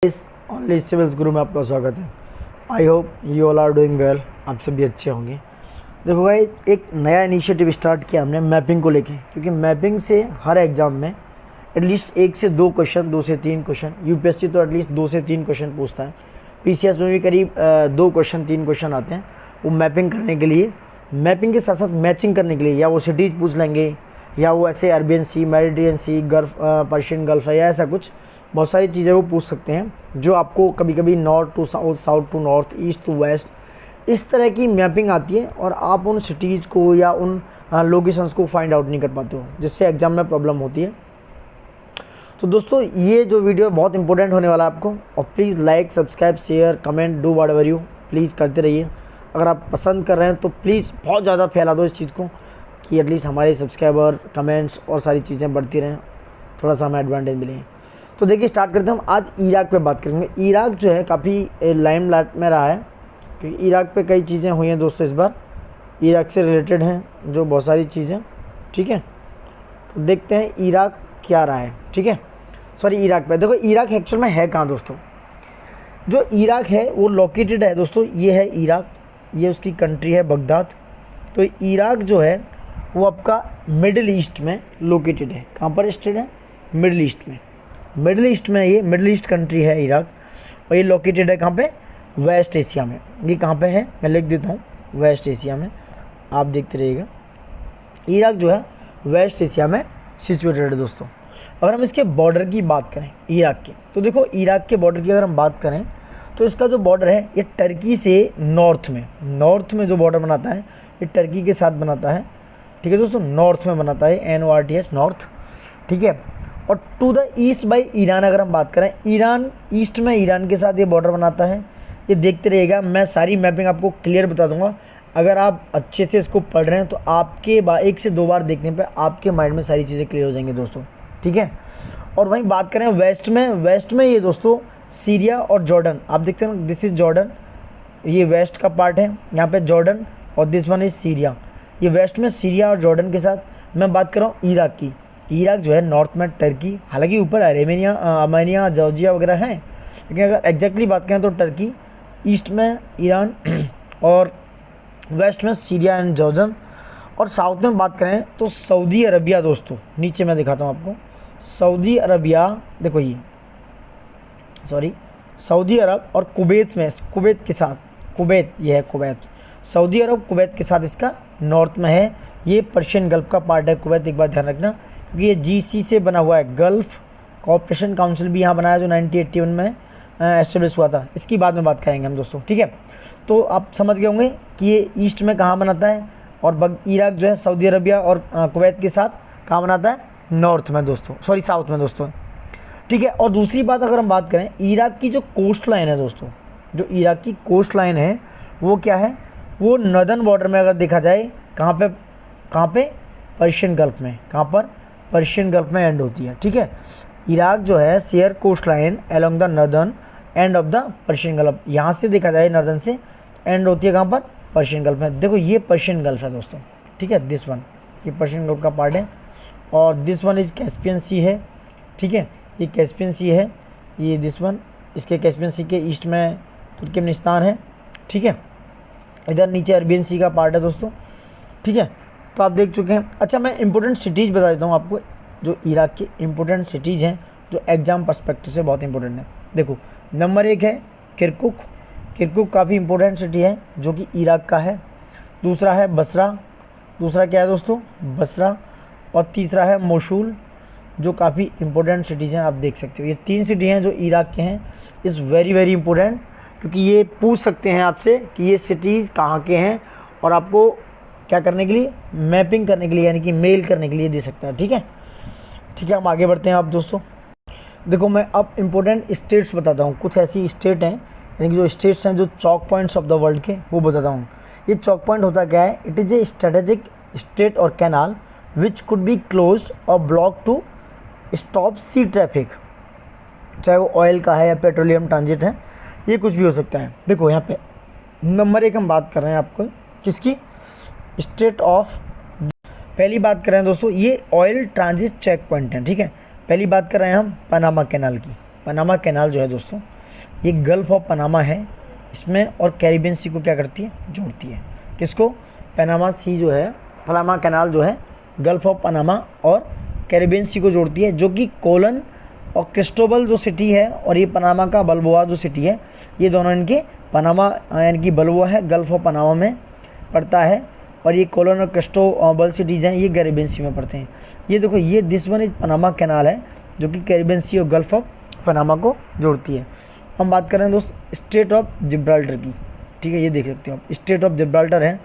इस only civils गुरु में आपका स्वागत है। I hope you all are doing well. आप सभी अच्छे होंगे। देखो भाई, एक नया इनिशिएटिव स्टार्ट किया हमने मैपिंग को लेके, क्योंकि मैपिंग से हर एग्ज़ाम में एटलीस्ट 1 से 2 क्वेश्चन, 2 से 3 क्वेश्चन, यूपीएससी तो एटलीस्ट 2 से 3 क्वेश्चन पूछता है। पीसीएस में भी करीब 2 क्वेश्चन 3 क्वेश्चन आते हैं। वो मैपिंग करने के लिए, मैपिंग के साथ साथ मैचिंग करने के लिए, या वो सिटीज़ पूछ लेंगे, या वो ऐसे अरबियन सी, मेडिटेरियन सी, गल्फ, पर्शियन गल्फ है, या ऐसा कुछ बहुत सारी चीज़ें वो पूछ सकते हैं जो आपको कभी कभी north to south, south to north, east to west, इस तरह की मैपिंग आती है और आप उन सिटीज़ को या उन लोकेशंस को फाइंड आउट नहीं कर पाते हो, जिससे एग्ज़ाम में प्रॉब्लम होती है। तो दोस्तों, ये जो वीडियो है बहुत इंपॉर्टेंट होने वाला है आपको, और please like, subscribe, share, comment, do whatever you, please करते रहिए। अगर आप पसंद कर रहे हैं तो प्लीज़ बहुत ज़्यादा फैला दो इस चीज़ को, कि एटलीस्ट हमारे सब्सक्राइबर, कमेंट्स और सारी चीज़ें बढ़ती रहें, थोड़ा सा हमें एडवांटेज मिले। तो देखिए, स्टार्ट करते हैं। हम आज इराक पे बात करेंगे। इराक जो है काफ़ी लाइमलाइट में रहा है, क्योंकि इराक पे कई चीज़ें हुई हैं दोस्तों। इस बार इराक से रिलेटेड हैं जो बहुत सारी चीज़ें, ठीक है। तो देखते हैं इराक क्या रहा है, ठीक है। सॉरी, इराक पे देखो, इराक एक्चुअल में है कहाँ दोस्तों। जो इराक है वो लोकेटेड है दोस्तों, ये है इराक, ये उसकी कंट्री है बगदाद। तो इराक जो है वो आपका मिडिल ईस्ट में लोकेटेड है। कहाँ पर स्टेट है? मिडिल ईस्ट में। मिडिल ईस्ट में, ये मिडिल ईस्ट कंट्री है इराक, और ये लोकेटेड है कहाँ पे? वेस्ट एशिया में। ये कहाँ पे है मैं लिख देता हूँ, वेस्ट एशिया में। आप देखते रहिएगा, इराक जो है वेस्ट एशिया में सिचुएटेड है दोस्तों। अगर हम इसके बॉर्डर की बात करें इराक के, तो देखो इराक के बॉर्डर की अगर हम बात करें तो इसका जो बॉर्डर है ये टर्की से नॉर्थ में जो बॉर्डर बनाता है ये टर्की के साथ बनाता है, ठीक है दोस्तों। नॉर्थ में बनाता है, NORTH, नॉर्थ, ठीक है। और to the east by Iran अगर हम बात करें, ईरान ईस्ट में ईरान के साथ ये बॉर्डर बनाता है। ये देखते रहिएगा, मैं सारी मैपिंग आपको क्लियर बता दूंगा। अगर आप अच्छे से इसको पढ़ रहे हैं तो आपके 1 से 2 बार देखने पे आपके माइंड में सारी चीज़ें क्लियर हो जाएंगी दोस्तों, ठीक है। और वहीं बात करें वेस्ट में ये दोस्तों सीरिया और जॉर्डन, आप देखते हैं दिस इज़ जॉर्डन, ये वेस्ट का पार्ट है, यहाँ पे जॉर्डन, और दिस वन इज़ सीरिया। ये वेस्ट में सीरिया और जॉर्डन के साथ मैं बात कर रहा हूँ इराक की। इराक जो है नॉर्थ में टर्की, हालांकि ऊपर आर्मेनिया, जॉर्जिया वगैरह हैं, लेकिन अगर एग्जैक्टली बात करें तो टर्की, ईस्ट में ईरान, और वेस्ट में सीरिया एंड जॉर्डन, और साउथ में बात करें तो सऊदी अरबिया दोस्तों। नीचे मैं दिखाता हूँ आपको, सऊदी अरबिया, देखो ये, सॉरी, सऊदी अरब और कुवैत में, कुवैत के साथ, कुवैत, ये है कुवैत, सऊदी अरब कुवैत के साथ इसका नॉर्थ में है। ये पर्शियन गल्फ का पार्ट है कुवैत, एक बार ध्यान रखना, क्योंकि ये GC से बना हुआ है। गल्फ कोऑपरेशन काउंसिल भी यहाँ बनाया, जो 1981 में एस्टेब्लिश हुआ था। इसकी बाद में बात करेंगे हम दोस्तों, ठीक है। तो आप समझ गए होंगे कि ये ईस्ट में कहाँ बनाता है, और इराक जो है सऊदी अरबिया और कुवैत के साथ कहाँ बनाता है? नॉर्थ में दोस्तों, सॉरी साउथ में दोस्तों, ठीक है। और दूसरी बात अगर हम बात करें, इराक की जो कोस्ट लाइन है दोस्तों, जो इराक की कोस्ट लाइन है वो क्या है? वो नॉर्दर्न बॉर्डर में अगर देखा जाए, कहाँ पे? पर्शियन गल्फ में। कहाँ पर? पर्शियन गल्फ में एंड होती है, ठीक है। इराक जो है share coast line along the northern end of the Persian Gulf. यहाँ से देखा जाए नॉर्दर्न से एंड होती है कहाँ पर? पर्शियन गल्फ में। देखो ये पर्शियन गल्फ है दोस्तों, ठीक है। दिस वन, ये पर्शियन गल्फ का पार्ट है, और दिस वन इज कैस्पियन सी है, ठीक है। ये कैस्पियन सी है, ये दिस वन, इसके कैस्पियन सी के ईस्ट में तुर्कमेनिस्तान है, ठीक है। इधर नीचे अरबियन सी का पार्ट है दोस्तों, ठीक है। तो आप देख चुके हैं। अच्छा, मैं इंपॉर्टेंट सिटीज़ बता देता हूँ आपको, जो इराक की इंपॉर्टेंट सिटीज़ हैं, जो एग्जाम पर्सपेक्टिव से बहुत इंपॉर्टेंट है। देखो, नंबर 1 है किरकुक। किरकुक काफ़ी इंपॉर्टेंट सिटी है, जो कि इराक का है। दूसरा है बसरा। दूसरा क्या है दोस्तों? बसरा। और तीसरा है मोसूल, जो काफ़ी इंपॉर्टेंट सिटीज़ हैं, आप देख सकते हो। ये 3 सिटी हैं जो इराक के हैं। इज़ वेरी वेरी इंपॉर्टेंट, क्योंकि ये पूछ सकते हैं आपसे कि ये सिटीज़ कहाँ के हैं, और आपको क्या करने के लिए? मैपिंग करने के लिए, यानी कि मेल करने के लिए दे सकता है, ठीक है। ठीक है, हम आगे बढ़ते हैं आप दोस्तों। देखो, मैं अब इम्पोर्टेंट स्टेट्स बताता हूँ। कुछ ऐसी स्टेट हैं, यानी कि जो स्टेट्स हैं, जो chalk points of the world के, वो बताता हूँ। ये चॉक पॉइंट होता क्या है? It is a strategic strait और canal which could be closed और block to stop sea traffic, चाहे वो ऑयल का है या पेट्रोलियम ट्रांजिट है, ये कुछ भी हो सकता है। देखो यहाँ पे नंबर 1 हम बात कर रहे हैं आपको किसकी? स्टेट ऑफ, पहली बात कर रहे हैं दोस्तों, ये ऑयल ट्रांजिट चेक पॉइंट है, ठीक है। पहली बात कर रहे हैं हम पनामा कैनाल की, पनामा कैनाल जो है दोस्तों, ये गल्फ ऑफ पनामा है इसमें, और कैरिबियन सी को क्या करती है, जोड़ती है। किसको? पनामा सी जो है, पनामा कैनाल जो है गल्फ ऑफ पनामा और कैरिबियन सी को जोड़ती है, जो कि कोलन और क्रिस्टोबल जो सिटी है और ये पनामा का बल्बोआ जो सिटी है, ये दोनों इनके पनामा यानी कि बल्बोआ है गल्फ ऑफ पनामा में पड़ता है, और ये कोलन और क्रिस्टोबल सिटीज़ हैं, ये कैरिबियन सी में पड़ते हैं। ये देखो, ये this one is Panama canal है जो कि कैरिबियन सी और गल्फ ऑफ पनामा को जोड़ती है। हम बात कर रहे हैं दोस्त स्ट्रेट ऑफ जिब्राल्टर की, ठीक है, ये देख सकते हो आप, स्ट्रेट ऑफ जिब्राल्टर है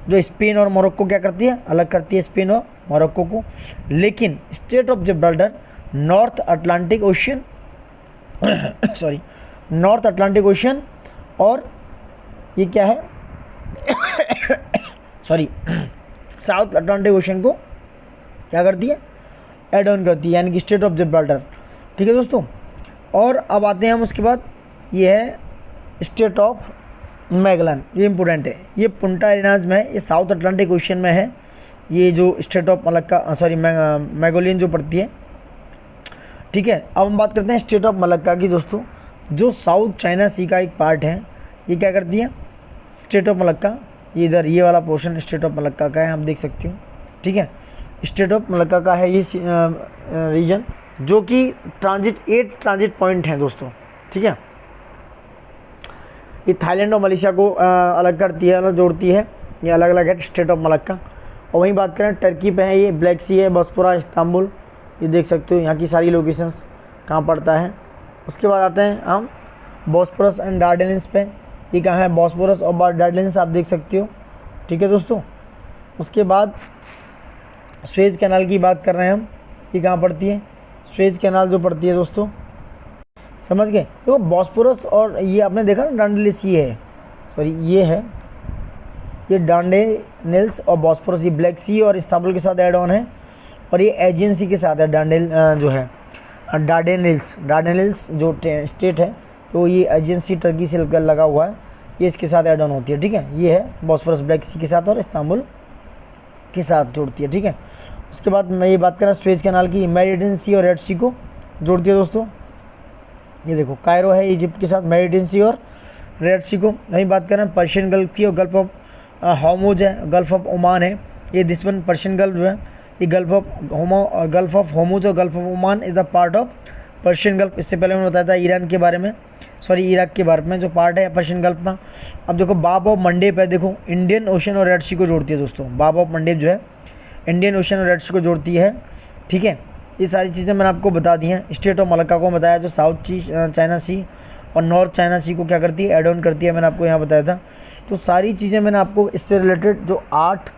जो स्पेन और मोरक्को क्या करती है, अलग करती है स्पेन और मोरक्को को। लेकिन straight of Gibraltar north Atlantic ocean sorry north Atlantic ocean और ये क्या है सॉरी साउथ अटलांटिक ओशियन को क्या करती है, एड ऑन करती है, यानी कि स्ट्रेट ऑफ जिब्राल्टर। ठीक है दोस्तों, और अब आते हैं हम उसके बाद, ये है स्ट्रेट ऑफ मैगलन, ये इंपॉर्टेंट है, ये पुंटा एरिनाज में है, ये साउथ अटलांटिक ओशियन में है, ये जो स्ट्रेट ऑफ मलक्का सॉरी मैगोलियन जो पड़ती है। ठीक है, अब हम बात करते हैं स्ट्रेट ऑफ मलक्का की दोस्तों, जो साउथ चाइना सी का एक पार्ट है, ये क्या करती है, स्ट्रेट ऑफ मलक्का, ये इधर ये वाला पोर्शन स्ट्रेट ऑफ मलक्का का है, हम देख सकते हो। ठीक है, स्ट्रेट ऑफ मलक्का का है ये रीजन, जो कि 8 ट्रांजिट पॉइंट हैं दोस्तों। ठीक है, ये थाईलैंड और मलेशिया को अलग करती है, अलग जोड़ती है, ये अलग अलग है स्ट्रेट ऑफ मलक्का। और वहीं बात करें टर्की पे है, ये ब्लैक सी है, बॉस्पोरा, इस्तांबुल, ये देख सकते हो यहाँ की सारी लोकेशंस कहाँ पड़ता है। उसके बाद आते हैं हम बॉस्पोरस एंड डार्डेनल्स पे, ये कहाँ है, बॉस्पोरस और डार्डेनल्स आप देख सकते हो। ठीक है दोस्तों, उसके बाद स्वेज कैनाल की बात कर रहे हैं हम, ये कहाँ पड़ती है, स्वेज कैनाल जो पड़ती है दोस्तों, समझ गए। तो बॉस्पोरस और ये आपने देखा ना डांडेलिस, ये है सॉरी ये है, ये डांडेनल्स और बॉस्पोरस, ये ब्लैक सी और इस्तांबुल के साथ ऐड ऑन है, और ये एजियन सी के साथ है डांडेल जो है डार्डेनल्स जो स्टेट है, तो ये एजियन सी टर्की से लगा हुआ है, ये इसके साथ ऐड ऑन होती है। ठीक है, ये है बॉस्पोरस ब्लैक सी के साथ और इस्तांबुल के साथ जोड़ती है। ठीक है, उसके बाद मैं ये बात कर रहा हूँ स्वेज कैनाल की, मेडिटेरियन सी और रेड सी को जोड़ती है दोस्तों। ये देखो कायरो है इजिप्ट के साथ, मेडिटेरियन सी और रेड सी को। वहीं बात कर रहे हैं पर्शियन गल्फ की, और गल्फ ऑफ हॉर्मुज है, गल्फ ऑफ ओमान है, ये दिस वन पर्शियन गल्फ जो है, ये गल्फ ऑफ हॉर्मुज और gulf of Oman is the part of Persian gulf. इससे पहले मैंने बताया था ईरान के बारे में, सॉरी इराक के बारे में, जो पार्ट है पर्शियन गल्फ में। अब देखो बाब ऑफ मंडेब है, देखो इंडियन ओशन और रेड सी को जोड़ती है दोस्तों, बाब ऑफ मंडेब जो है इंडियन ओशन और रेड सी को जोड़ती है। ठीक है, ये सारी चीज़ें मैंने आपको बता दी हैं। स्टेट ऑफ मलक्का को बताया, जो साउथ चाइना सी और नॉर्थ चाइना सी को क्या करती है, एड ऑन करती है, मैंने आपको यहाँ बताया था। तो सारी चीज़ें मैंने आपको इससे रिलेटेड जो 8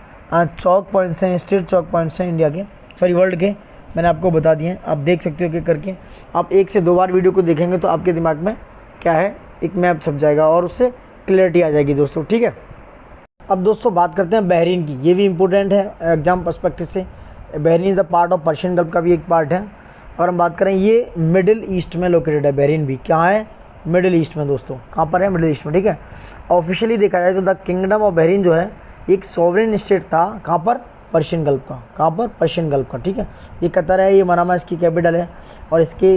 चौक पॉइंट्स हैं, स्टेट चौक पॉइंट्स हैं इंडिया के, सॉरी वर्ल्ड के, मैंने आपको बता दिए हैं। आप देख सकते हो कि करके आप 1 से 2 बार वीडियो को देखेंगे तो आपके दिमाग में क्या है, एक मैप छप जाएगा और उससे क्लैरिटी आ जाएगी दोस्तों। ठीक है, अब दोस्तों बात करते हैं बहरीन की, ये भी इंपॉर्टेंट है एग्जाम पर्सपेक्टिव से। Bahrain is the part of Persian gulf का भी एक पार्ट है, और हम बात करें ये मिडिल ईस्ट में लोकेटेड है। बहरीन भी कहाँ है, मिडिल ईस्ट में दोस्तों, कहाँ पर है, मिडिल ईस्ट में। ठीक है, ऑफिशियली देखा जाए तो द किंगडम ऑफ बहरीन जो है एक सॉवरेन स्टेट था, कहाँ पर, पर्शियन गल्फ का, कहाँ पर, पर्शियन गल्फ का। ठीक है, ये कतर है, ये मनामा इसकी कैपिटल है, और इसके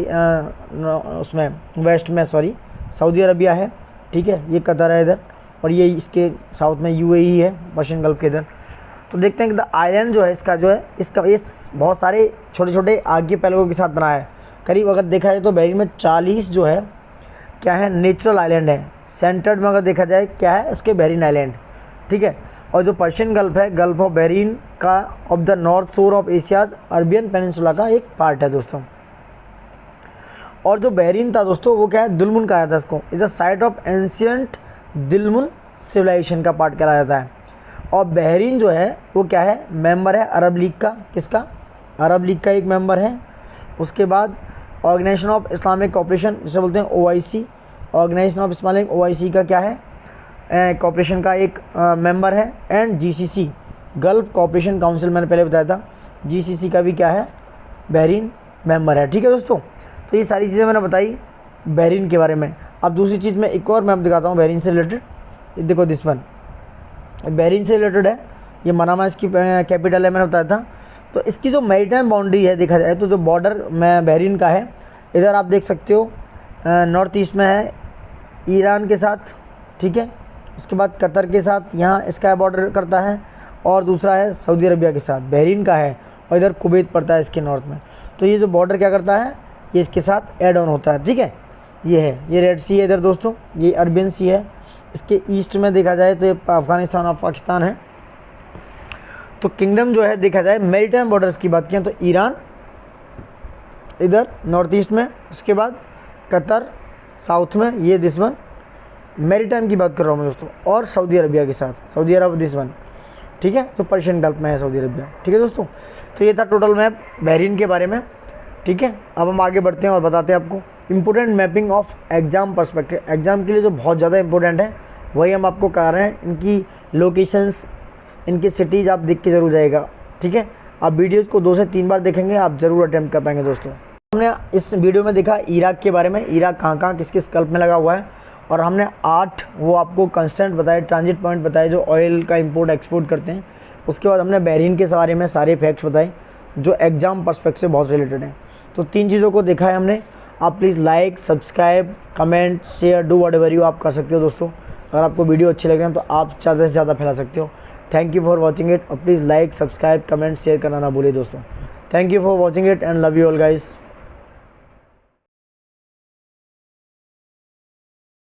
उसमें वेस्ट में सॉरी सऊदी अरबिया है। ठीक है, ये कतर है इधर, और ये इसके साउथ में यूएई है, पर्शियन गल्फ के इधर। तो देखते हैं कि द आइलैंड जो है इसका ये बहुत सारे छोटे छोटे आर्किपेलगो के साथ बना है। करीब अगर देखा जाए तो बहरीन में 40 जो है क्या है, नेचुरल आइलैंड है। सेंटर्ड में अगर देखा जाए क्या है, इसके बहरीन आइलैंड। ठीक है, और जो पर्शियन गल्फ है, गल्फ ऑफ बहरीन का ऑफ द नॉर्थ शोर ऑफ एशियाज अरबियन पेनिनसुला का एक पार्ट है दोस्तों। और जो बहरीन था दोस्तों, वो क्या है, दुलमुन कहा जाता है इसको, is the site of ancient Dilmun civilisation का पार्ट कहा जाता है। और बहरीन जो है वो क्या है, मेंबर है अरब लीग का, किसका, अरब लीग का एक मेंबर है। उसके बाद ऑर्गेनाइजेशन ऑफ इस्लामिक कोऑपरेशन जिसे बोलते हैं OIC, organisation of Islamic OIC का क्या है, कोऑपरेशन का एक मेंबर है। And GCC gulf cooperation council, मैंने पहले बताया था, GCC का भी क्या है, बहरीन मेंबर है। ठीक है दोस्तों, तो ये सारी चीज़ें मैंने बताई बहरीन के बारे में। अब दूसरी चीज़ मैं एक और मैप दिखाता हूँ बहरीन से रिलेटेड। देखो दिस वन बहरीन से रिलेटेड है, ये मनामा इसकी कैपिटल है, मैंने बताया था। तो इसकी जो मैरीटाइम बाउंड्री है देखा जाए तो जो बॉर्डर में बहरीन का है, इधर आप देख सकते हो नॉर्थ ईस्ट में है ईरान के साथ, ठीक है। उसके बाद कतर के साथ यहाँ इसका बॉर्डर करता है, और दूसरा है सऊदी अरबिया के साथ, बहरीन का है, और इधर कुवैत पड़ता है इसके नॉर्थ में। तो ये जो बॉर्डर क्या करता है, ये इसके साथ ऐड ऑन होता है, ठीक है। ये है, ये रेड सी है इधर दोस्तों, ये अरबियन सी है। इसके ईस्ट में देखा जाए तो ये अफ़गानिस्तान और पाकिस्तान है। तो किंगडम जो है देखा जाए मैरीटाइम बॉर्डर्स की बात किया तो ईरान इधर नॉर्थ ईस्ट में, उसके बाद कतर साउथ में, ये दिस वन मैरीटाइम की बात कर रहा हूँ मैं दोस्तों, और सऊदी अरबिया के साथ, सऊदी अरब दिस वन, ठीक है। तो पर्शियन गल्फ में है सऊदी अरबिया, ठीक है दोस्तों। तो ये था टोटल मैप बहरीन के बारे में, ठीक है। अब हम आगे बढ़ते हैं और बताते हैं आपको important mapping of exam perspective. Exam के लिए जो बहुत ज़्यादा इंपॉर्टेंट है वही हम आपको करा रहे हैं। इनकी लोकेशंस, इनकी सिटीज़ आप देख के ज़रूर जाएगा, ठीक है। आप वीडियोज़ को 2 से 3 बार देखेंगे, आप ज़रूर अटैम्प्ट कर पाएंगे दोस्तों। हमने इस वीडियो में देखा इराक के बारे में, इराक कहाँ कहाँ किस किस गल्फ में लगा हुआ है, और हमने 8 वो आपको कंस्टेंट बताए, ट्रांजिट पॉइंट बताए जो ऑयल का इंपोर्ट एक्सपोर्ट करते हैं। उसके बाद हमने बहरीन के बारे में सारे फैक्ट्स बताए जो एग्जाम पर्सपेक्ट से बहुत रिलेटेड हैं। तो 3 चीज़ों को देखा है हमने। आप please like, subscribe, comment, share, do whatever you आप कर सकते हो दोस्तों। अगर आपको वीडियो अच्छी लग रही है तो आप ज़्यादा से ज़्यादा फैला सकते हो। Thank you for watching it, और please like, subscribe, comment, share करना ना भूलिए दोस्तों। Thank you for watching it and love you all guys.